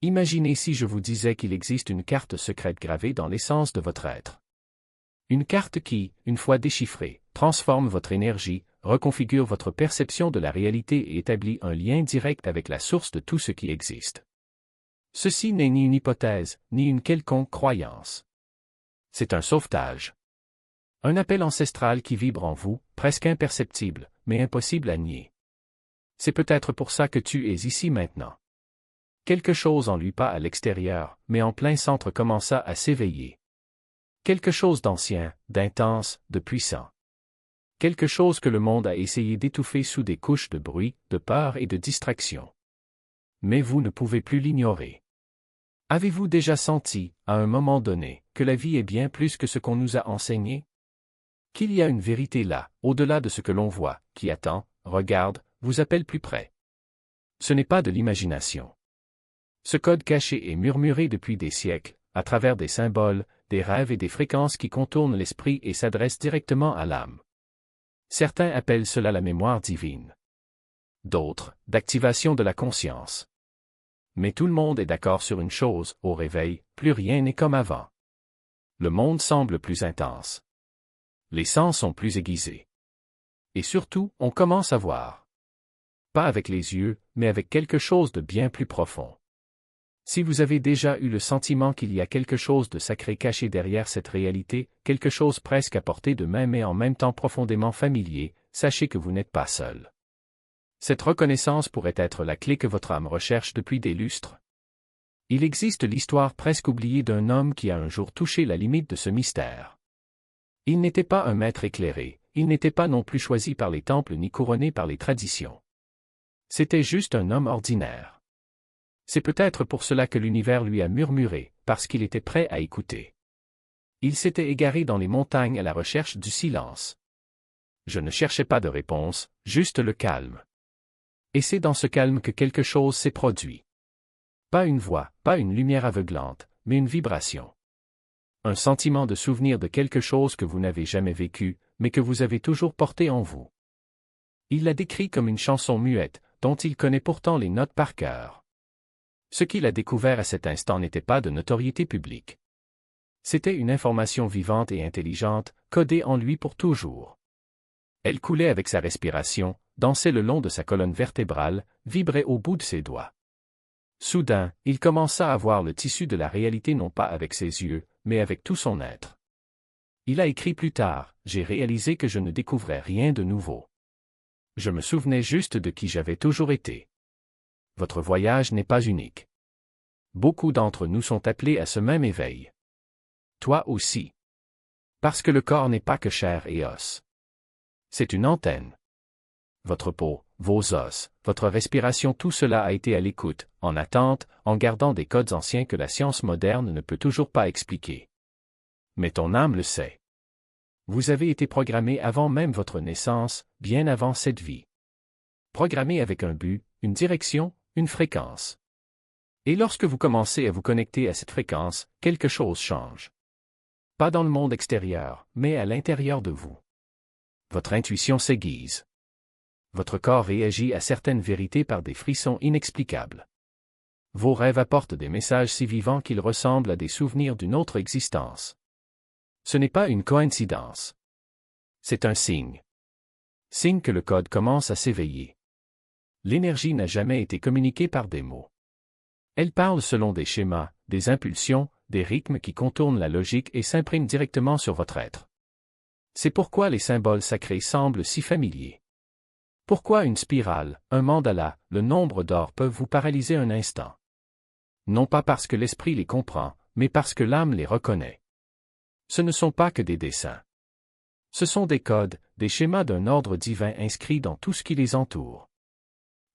Imaginez si je vous disais qu'il existe une carte secrète gravée dans l'essence de votre être. Une carte qui, une fois déchiffrée, transforme votre énergie, reconfigure votre perception de la réalité et établit un lien direct avec la source de tout ce qui existe. Ceci n'est ni une hypothèse, ni une quelconque croyance. C'est un sauvetage. Un appel ancestral qui vibre en vous, presque imperceptible, mais impossible à nier. C'est peut-être pour ça que tu es ici maintenant. Quelque chose en lui pas à l'extérieur, mais en plein centre commença à s'éveiller. Quelque chose d'ancien, d'intense, de puissant. Quelque chose que le monde a essayé d'étouffer sous des couches de bruit, de peur et de distraction. Mais vous ne pouvez plus l'ignorer. Avez-vous déjà senti, à un moment donné, que la vie est bien plus que ce qu'on nous a enseigné? Qu'il y a une vérité là, au-delà de ce que l'on voit, qui attend, regarde, vous appelle plus près. Ce n'est pas de l'imagination. Ce code caché est murmuré depuis des siècles, à travers des symboles, des rêves et des fréquences qui contournent l'esprit et s'adressent directement à l'âme. Certains appellent cela la mémoire divine. D'autres, d'activation de la conscience. Mais tout le monde est d'accord sur une chose, au réveil, plus rien n'est comme avant. Le monde semble plus intense. Les sens sont plus aiguisés. Et surtout, on commence à voir. Pas avec les yeux, mais avec quelque chose de bien plus profond. Si vous avez déjà eu le sentiment qu'il y a quelque chose de sacré caché derrière cette réalité, quelque chose presque à portée de main mais en même temps profondément familier, sachez que vous n'êtes pas seul. Cette reconnaissance pourrait être la clé que votre âme recherche depuis des lustres. Il existe l'histoire presque oubliée d'un homme qui a un jour touché la limite de ce mystère. Il n'était pas un maître éclairé, il n'était pas non plus choisi par les temples ni couronné par les traditions. C'était juste un homme ordinaire. C'est peut-être pour cela que l'univers lui a murmuré, parce qu'il était prêt à écouter. Il s'était égaré dans les montagnes à la recherche du silence. Je ne cherchais pas de réponse, juste le calme. Et c'est dans ce calme que quelque chose s'est produit. Pas une voix, pas une lumière aveuglante, mais une vibration. Un sentiment de souvenir de quelque chose que vous n'avez jamais vécu, mais que vous avez toujours porté en vous. Il l'a décrit comme une chanson muette, dont il connaît pourtant les notes par cœur. Ce qu'il a découvert à cet instant n'était pas de notoriété publique. C'était une information vivante et intelligente, codée en lui pour toujours. Elle coulait avec sa respiration, dansait le long de sa colonne vertébrale, vibrait au bout de ses doigts. Soudain, il commença à voir le tissu de la réalité non pas avec ses yeux, mais avec tout son être. Il a écrit plus tard, j'ai réalisé que je ne découvrais rien de nouveau. Je me souvenais juste de qui j'avais toujours été. Votre voyage n'est pas unique. Beaucoup d'entre nous sont appelés à ce même éveil. Toi aussi. Parce que le corps n'est pas que chair et os. C'est une antenne. Votre peau, vos os, votre respiration, tout cela a été à l'écoute, en attente, en gardant des codes anciens que la science moderne ne peut toujours pas expliquer. Mais ton âme le sait. Vous avez été programmé avant même votre naissance, bien avant cette vie. Programmé avec un but, une direction, une fréquence. Et lorsque vous commencez à vous connecter à cette fréquence, quelque chose change. Pas dans le monde extérieur, mais à l'intérieur de vous. Votre intuition s'aiguise. Votre corps réagit à certaines vérités par des frissons inexplicables. Vos rêves apportent des messages si vivants qu'ils ressemblent à des souvenirs d'une autre existence. Ce n'est pas une coïncidence. C'est un signe. Signe que le code commence à s'éveiller. L'énergie n'a jamais été communiquée par des mots. Elle parle selon des schémas, des impulsions, des rythmes qui contournent la logique et s'impriment directement sur votre être. C'est pourquoi les symboles sacrés semblent si familiers. Pourquoi une spirale, un mandala, le nombre d'or peuvent vous paralyser un instant. Non pas parce que l'esprit les comprend, mais parce que l'âme les reconnaît. Ce ne sont pas que des dessins. Ce sont des codes, des schémas d'un ordre divin inscrits dans tout ce qui les entoure.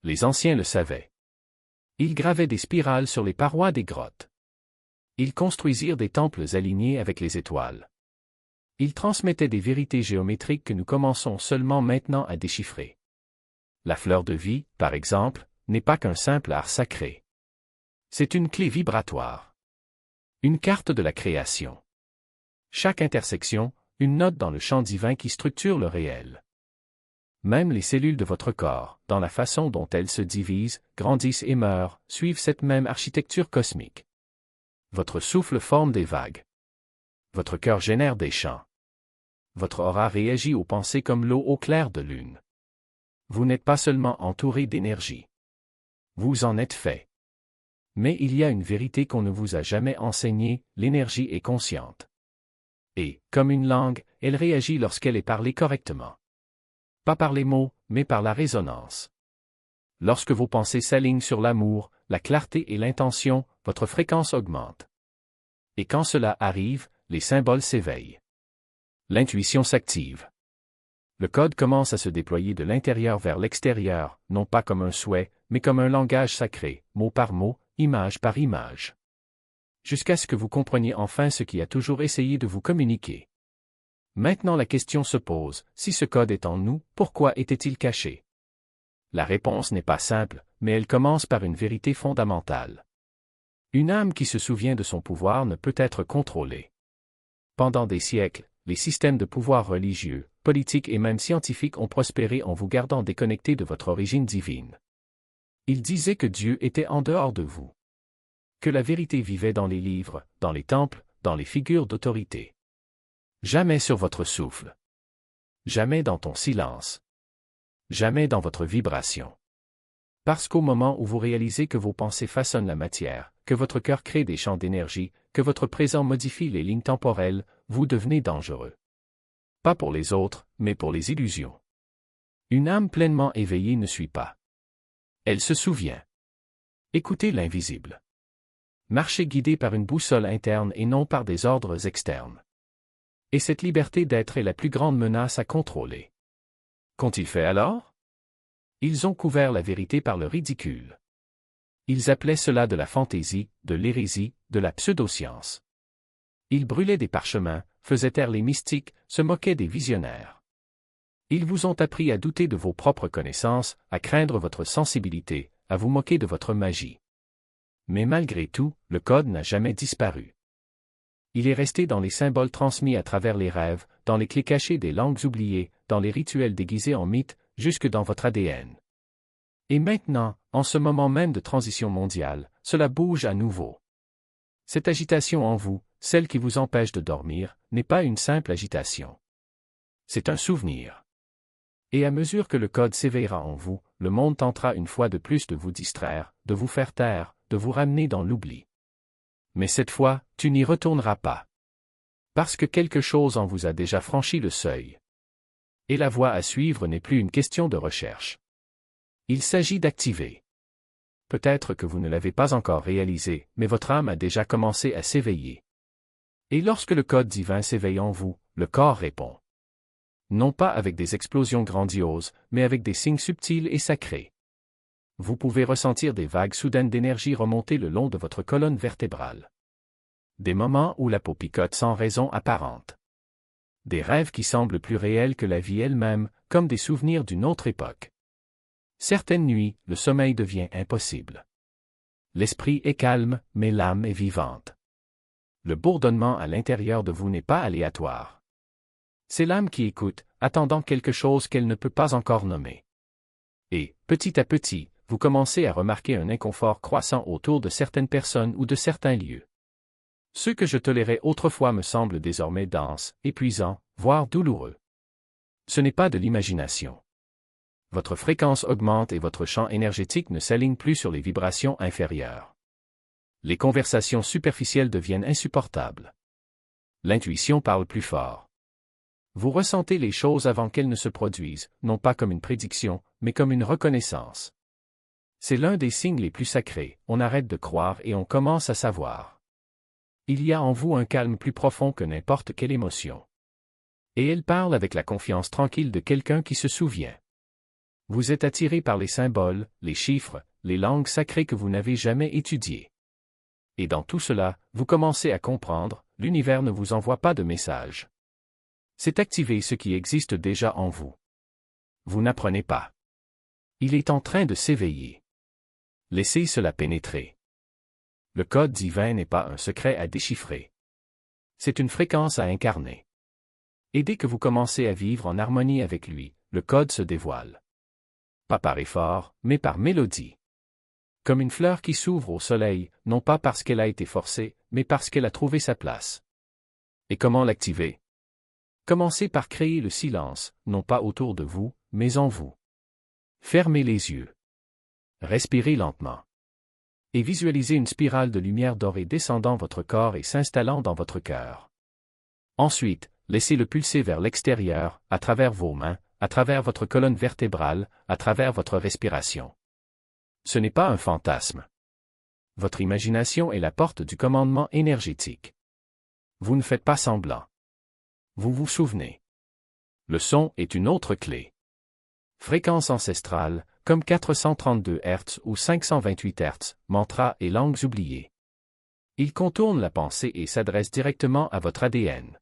Les anciens le savaient. Ils gravaient des spirales sur les parois des grottes. Ils construisirent des temples alignés avec les étoiles. Ils transmettaient des vérités géométriques que nous commençons seulement maintenant à déchiffrer. La fleur de vie, par exemple, n'est pas qu'un simple art sacré. C'est une clé vibratoire. Une carte de la création. Chaque intersection, une note dans le champ divin qui structure le réel. Même les cellules de votre corps, dans la façon dont elles se divisent, grandissent et meurent, suivent cette même architecture cosmique. Votre souffle forme des vagues. Votre cœur génère des chants. Votre aura réagit aux pensées comme l'eau au clair de lune. Vous n'êtes pas seulement entouré d'énergie. Vous en êtes fait. Mais il y a une vérité qu'on ne vous a jamais enseignée, l'énergie est consciente. Et, comme une langue, elle réagit lorsqu'elle est parlée correctement. Pas par les mots, mais par la résonance. Lorsque vos pensées s'alignent sur l'amour, la clarté et l'intention, votre fréquence augmente. Et quand cela arrive, les symboles s'éveillent. L'intuition s'active. Le code commence à se déployer de l'intérieur vers l'extérieur, non pas comme un souhait, mais comme un langage sacré, mot par mot, image par image. Jusqu'à ce que vous compreniez enfin ce qui a toujours essayé de vous communiquer. Maintenant la question se pose, si ce code est en nous, pourquoi était-il caché? La réponse n'est pas simple, mais elle commence par une vérité fondamentale. Une âme qui se souvient de son pouvoir ne peut être contrôlée. Pendant des siècles, les systèmes de pouvoir religieux, politiques et même scientifiques ont prospéré en vous gardant déconnecté de votre origine divine. Ils disaient que Dieu était en dehors de vous. Que la vérité vivait dans les livres, dans les temples, dans les figures d'autorité. Jamais sur votre souffle. Jamais dans ton silence. Jamais dans votre vibration. Parce qu'au moment où vous réalisez que vos pensées façonnent la matière, que votre cœur crée des champs d'énergie, que votre présent modifie les lignes temporelles, vous devenez dangereux. Pas pour les autres, mais pour les illusions. Une âme pleinement éveillée ne suit pas. Elle se souvient. Écoutez l'invisible. Marchez guidé par une boussole interne et non par des ordres externes. Et cette liberté d'être est la plus grande menace à contrôler. Qu'ont-ils fait alors? Ils ont couvert la vérité par le ridicule. Ils appelaient cela de la fantaisie, de l'hérésie, de la pseudoscience. Ils brûlaient des parchemins, faisaient taire les mystiques, se moquaient des visionnaires. Ils vous ont appris à douter de vos propres connaissances, à craindre votre sensibilité, à vous moquer de votre magie. Mais malgré tout, le code n'a jamais disparu. Il est resté dans les symboles transmis à travers les rêves, dans les clés cachées des langues oubliées, dans les rituels déguisés en mythes, jusque dans votre ADN. Et maintenant, en ce moment même de transition mondiale, cela bouge à nouveau. Cette agitation en vous, celle qui vous empêche de dormir, n'est pas une simple agitation. C'est un souvenir. Et à mesure que le code s'éveillera en vous, le monde tentera une fois de plus de vous distraire, de vous faire taire, de vous ramener dans l'oubli. Mais cette fois, tu n'y retourneras pas. Parce que quelque chose en vous a déjà franchi le seuil. Et la voie à suivre n'est plus une question de recherche. Il s'agit d'activer. Peut-être que vous ne l'avez pas encore réalisé, mais votre âme a déjà commencé à s'éveiller. Et lorsque le code divin s'éveille en vous, le corps répond. Non pas avec des explosions grandioses, mais avec des signes subtils et sacrés. Vous pouvez ressentir des vagues soudaines d'énergie remonter le long de votre colonne vertébrale. Des moments où la peau picote sans raison apparente. Des rêves qui semblent plus réels que la vie elle-même, comme des souvenirs d'une autre époque. Certaines nuits, le sommeil devient impossible. L'esprit est calme, mais l'âme est vivante. Le bourdonnement à l'intérieur de vous n'est pas aléatoire. C'est l'âme qui écoute, attendant quelque chose qu'elle ne peut pas encore nommer. Et, petit à petit, vous commencez à remarquer un inconfort croissant autour de certaines personnes ou de certains lieux. Ceux que je tolérais autrefois me semblent désormais denses, épuisants, voire douloureux. Ce n'est pas de l'imagination. Votre fréquence augmente et votre champ énergétique ne s'aligne plus sur les vibrations inférieures. Les conversations superficielles deviennent insupportables. L'intuition parle plus fort. Vous ressentez les choses avant qu'elles ne se produisent, non pas comme une prédiction, mais comme une reconnaissance. C'est l'un des signes les plus sacrés, on arrête de croire et on commence à savoir. Il y a en vous un calme plus profond que n'importe quelle émotion. Et elle parle avec la confiance tranquille de quelqu'un qui se souvient. Vous êtes attiré par les symboles, les chiffres, les langues sacrées que vous n'avez jamais étudiées. Et dans tout cela, vous commencez à comprendre, l'univers ne vous envoie pas de message. C'est activer ce qui existe déjà en vous. Vous n'apprenez pas. Il est en train de s'éveiller. Laissez cela pénétrer. Le code divin n'est pas un secret à déchiffrer. C'est une fréquence à incarner. Et dès que vous commencez à vivre en harmonie avec lui, le code se dévoile. Pas par effort, mais par mélodie. Comme une fleur qui s'ouvre au soleil, non pas parce qu'elle a été forcée, mais parce qu'elle a trouvé sa place. Et comment l'activer? Commencez par créer le silence, non pas autour de vous, mais en vous. Fermez les yeux. Respirez lentement. Et visualisez une spirale de lumière dorée descendant votre corps et s'installant dans votre cœur. Ensuite, laissez-le pulser vers l'extérieur, à travers vos mains, à travers votre colonne vertébrale, à travers votre respiration. Ce n'est pas un fantasme. Votre imagination est la porte du commandement énergétique. Vous ne faites pas semblant. Vous vous souvenez. Le son est une autre clé. Fréquence ancestrale, comme 432 Hz ou 528 Hz, mantras et langues oubliées. Il contourne la pensée et s'adresse directement à votre ADN.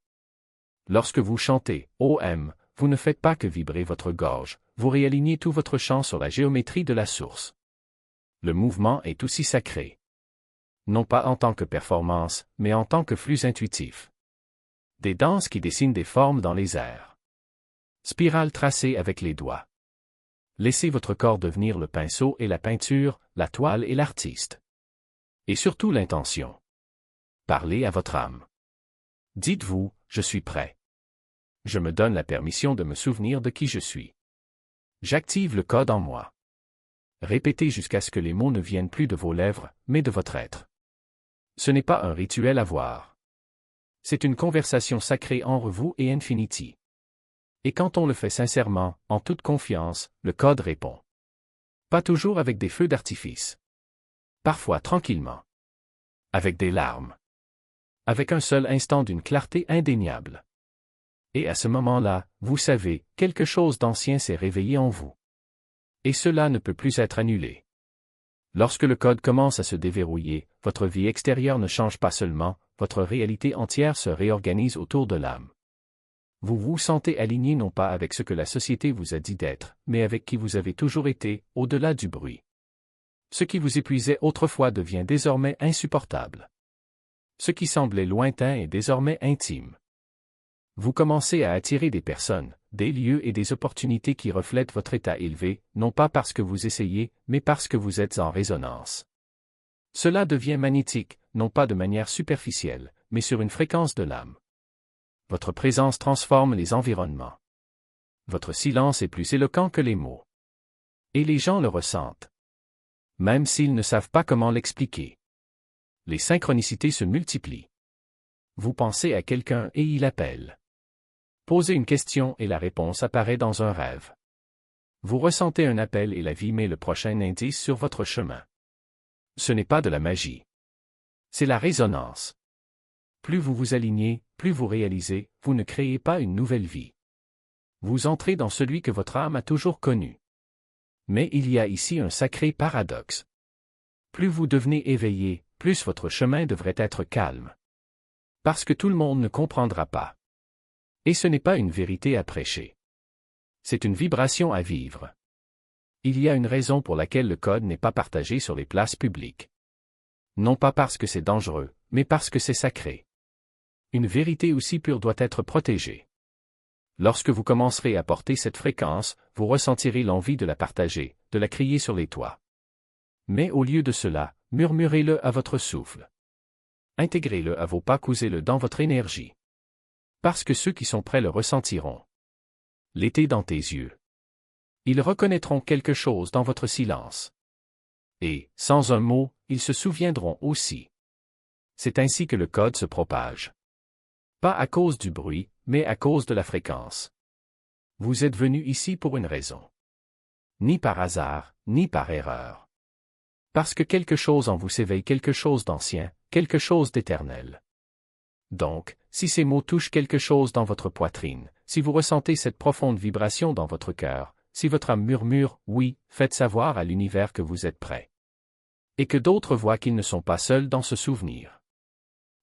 Lorsque vous chantez « OM », vous ne faites pas que vibrer votre gorge, vous réalignez tout votre chant sur la géométrie de la source. Le mouvement est aussi sacré. Non pas en tant que performance, mais en tant que flux intuitif. Des danses qui dessinent des formes dans les airs. Spirale tracée avec les doigts. Laissez votre corps devenir le pinceau et la peinture, la toile et l'artiste. Et surtout l'intention. Parlez à votre âme. Dites-vous, je suis prêt. Je me donne la permission de me souvenir de qui je suis. J'active le code en moi. Répétez jusqu'à ce que les mots ne viennent plus de vos lèvres, mais de votre être. Ce n'est pas un rituel à voir. C'est une conversation sacrée entre vous et Infinity. Et quand on le fait sincèrement, en toute confiance, le code répond. Pas toujours avec des feux d'artifice. Parfois tranquillement. Avec des larmes. Avec un seul instant d'une clarté indéniable. Et à ce moment-là, vous savez, quelque chose d'ancien s'est réveillé en vous. Et cela ne peut plus être annulé. Lorsque le code commence à se déverrouiller, votre vie extérieure ne change pas seulement, votre réalité entière se réorganise autour de l'âme. Vous vous sentez aligné non pas avec ce que la société vous a dit d'être, mais avec qui vous avez toujours été, au-delà du bruit. Ce qui vous épuisait autrefois devient désormais insupportable. Ce qui semblait lointain est désormais intime. Vous commencez à attirer des personnes, des lieux et des opportunités qui reflètent votre état élevé, non pas parce que vous essayez, mais parce que vous êtes en résonance. Cela devient magnétique, non pas de manière superficielle, mais sur une fréquence de l'âme. Votre présence transforme les environnements. Votre silence est plus éloquent que les mots. Et les gens le ressentent. Même s'ils ne savent pas comment l'expliquer. Les synchronicités se multiplient. Vous pensez à quelqu'un et il appelle. Posez une question et la réponse apparaît dans un rêve. Vous ressentez un appel et la vie met le prochain indice sur votre chemin. Ce n'est pas de la magie. C'est la résonance. Plus vous vous alignez, plus vous réalisez, vous ne créez pas une nouvelle vie. Vous entrez dans celui que votre âme a toujours connu. Mais il y a ici un sacré paradoxe. Plus vous devenez éveillé, plus votre chemin devrait être calme. Parce que tout le monde ne comprendra pas. Et ce n'est pas une vérité à prêcher. C'est une vibration à vivre. Il y a une raison pour laquelle le code n'est pas partagé sur les places publiques. Non pas parce que c'est dangereux, mais parce que c'est sacré. Une vérité aussi pure doit être protégée. Lorsque vous commencerez à porter cette fréquence, vous ressentirez l'envie de la partager, de la crier sur les toits. Mais au lieu de cela, murmurez-le à votre souffle. Intégrez-le à vos pas, cousez-le dans votre énergie. Parce que ceux qui sont prêts le ressentiront. L'été dans tes yeux. Ils reconnaîtront quelque chose dans votre silence. Et, sans un mot, ils se souviendront aussi. C'est ainsi que le code se propage. Pas à cause du bruit, mais à cause de la fréquence. Vous êtes venu ici pour une raison. Ni par hasard, ni par erreur. Parce que quelque chose en vous s'éveille, quelque chose d'ancien, quelque chose d'éternel. Donc, si ces mots touchent quelque chose dans votre poitrine, si vous ressentez cette profonde vibration dans votre cœur, si votre âme murmure « oui », faites savoir à l'univers que vous êtes prêt. Et que d'autres voient qu'ils ne sont pas seuls dans ce souvenir.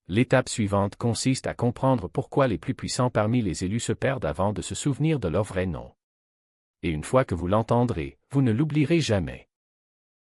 L'étape suivante consiste à comprendre pourquoi les plus puissants parmi les élus se perdent avant de se souvenir de leur vrai nom. Et une fois que vous l'entendrez, vous ne l'oublierez jamais.